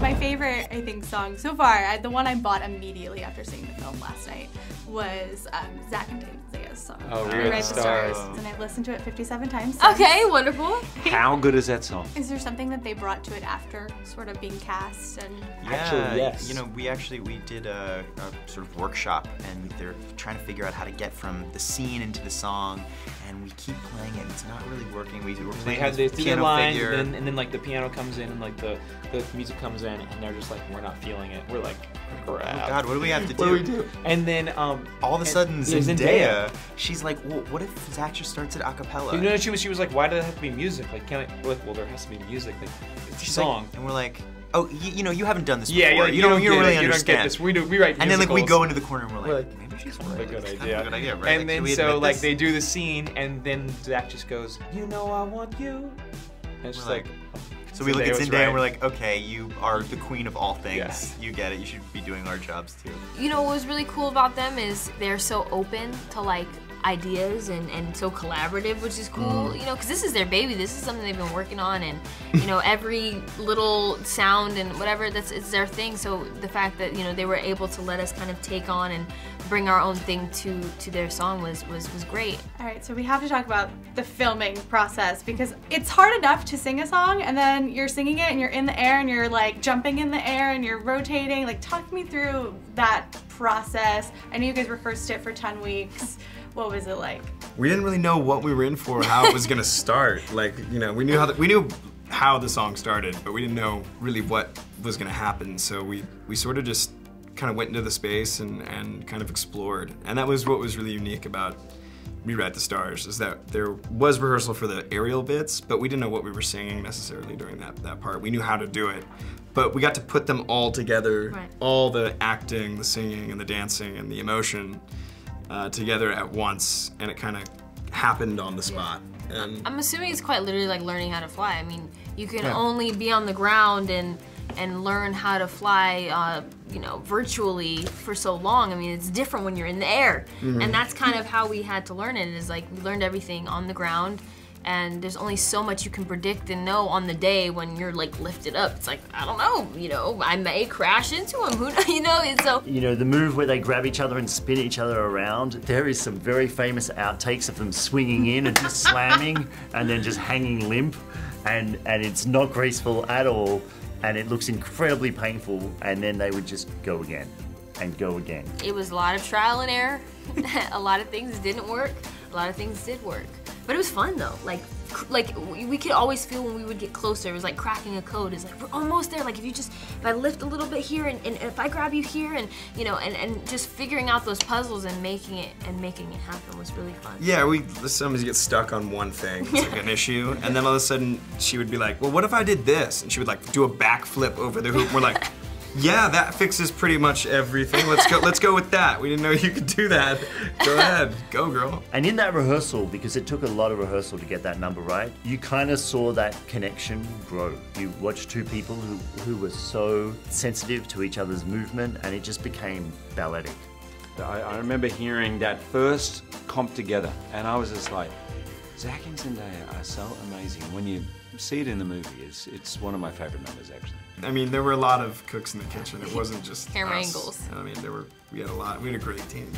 My favorite, I think, song so far, the one I bought immediately after seeing the film last night, was Zac and Zaca's song. Oh, Rewrite the Stars. And I've listened to it 57 times since. Okay, wonderful. How good is that song? Is there something that they brought to it after sort of being cast? And Yeah, Actually, yes. You know, we did a sort of workshop, and they're trying to figure out how to get from the scene into the song, and we keep playing it, and it's not really working. We're They playing have this the piano lines, figure. and then like the piano comes in, and like the music comes in, and they're just like, we're not feeling it. We're like, crap. Oh God, what do we have to do? What do we do? And then all of a sudden, Zendaya. Zendaya, she's like, well, what if Zac just starts it a cappella? You know, she was like, why does it have to be music? Like, can't I? We're like, well, there has to be music. Like, it's a She's song. like, and we're like, oh, you know, you haven't done this Yeah, before. like, you don't really get understand. this. We write and then like we musicals. go into the corner and we're We're like, maybe she's That's right. a good It's idea. kind of a good idea, right? And Like, then should we so admit like this? they do the scene, and then Zac just goes, you know I want you. And it's just We're like, so we look at was Zendaya right. and we're like, okay, you are the queen of all things. Yeah. You get it. You should be doing our jobs too. You know what was really cool about them is they're so open to like ideas and so collaborative, which is cool, you know, because this is their baby. This is something they've been working on, and you know, every little sound and whatever, it's their thing. So the fact that, you know, they were able to let us kind of take on and bring our own thing to their song was great. all right, so we have to talk about the filming process, because it's hard enough to sing a song and then you're singing it and you're in the air and you're like jumping in the air and you're rotating. Like, talk me through that process. I know you guys rehearsed it for 10 weeks. What was it like? We didn't really know what we were in for, how it was gonna start. Like, you know, we knew how the song started, but we didn't know really what was gonna happen. So we sort of just kind of went into the space and kind of explored. And that was what was really unique about Rewrite the Stars, is that there was rehearsal for the aerial bits, but we didn't know what we were singing necessarily during that part. We knew how to do it, but we got to put them all together, Right. all the acting, the singing, and the dancing, and the emotion together at once, and it kind of happened on the spot. And I'm assuming it's quite literally like learning how to fly. I mean, you can only be on the ground and learn how to fly, you know, virtually for so long. I mean, it's different when you're in the air. And that's kind of how we had to learn it, is like we learned everything on the ground, and there's only so much you can predict and know on the day when you're like lifted up. It's like, I don't know, you know, I may crash into him, who knows, you know, and so. You know, the move where they grab each other and spin each other around, there is some very famous outtakes of them swinging in and just slamming and then just hanging limp, and it's not graceful at all, and it looks incredibly painful, and then they would just go again and go again. It was a lot of trial and error. A lot of things didn't work, a lot of things did work. But it was fun though. Like we could always feel when we would get closer. It was like cracking a code. It's like, we're almost there. Like if I lift a little bit here and if I grab you here, and you know, and just figuring out those puzzles and making it happen was really fun. yeah, we sometimes get stuck on one thing, it's like an issue, and then all of a sudden she would be like, well, what if I did this? And she would like do a backflip over the hoop, and we're like, yeah, that fixes pretty much everything. Let's go with that. We didn't know you could do that. Go ahead, go girl. And in that rehearsal, because it took a lot of rehearsal to get that number right, you kind of saw that connection grow. You watched two people who were so sensitive to each other's movement, and it just became balletic. I remember hearing that first comp together, and I was just like, Zac and Zendaya are so amazing. When you see it in the movie, it's one of my favorite numbers, actually. I mean, there were a lot of cooks in the kitchen. It wasn't just Camera us. angles. I mean, we had a great team.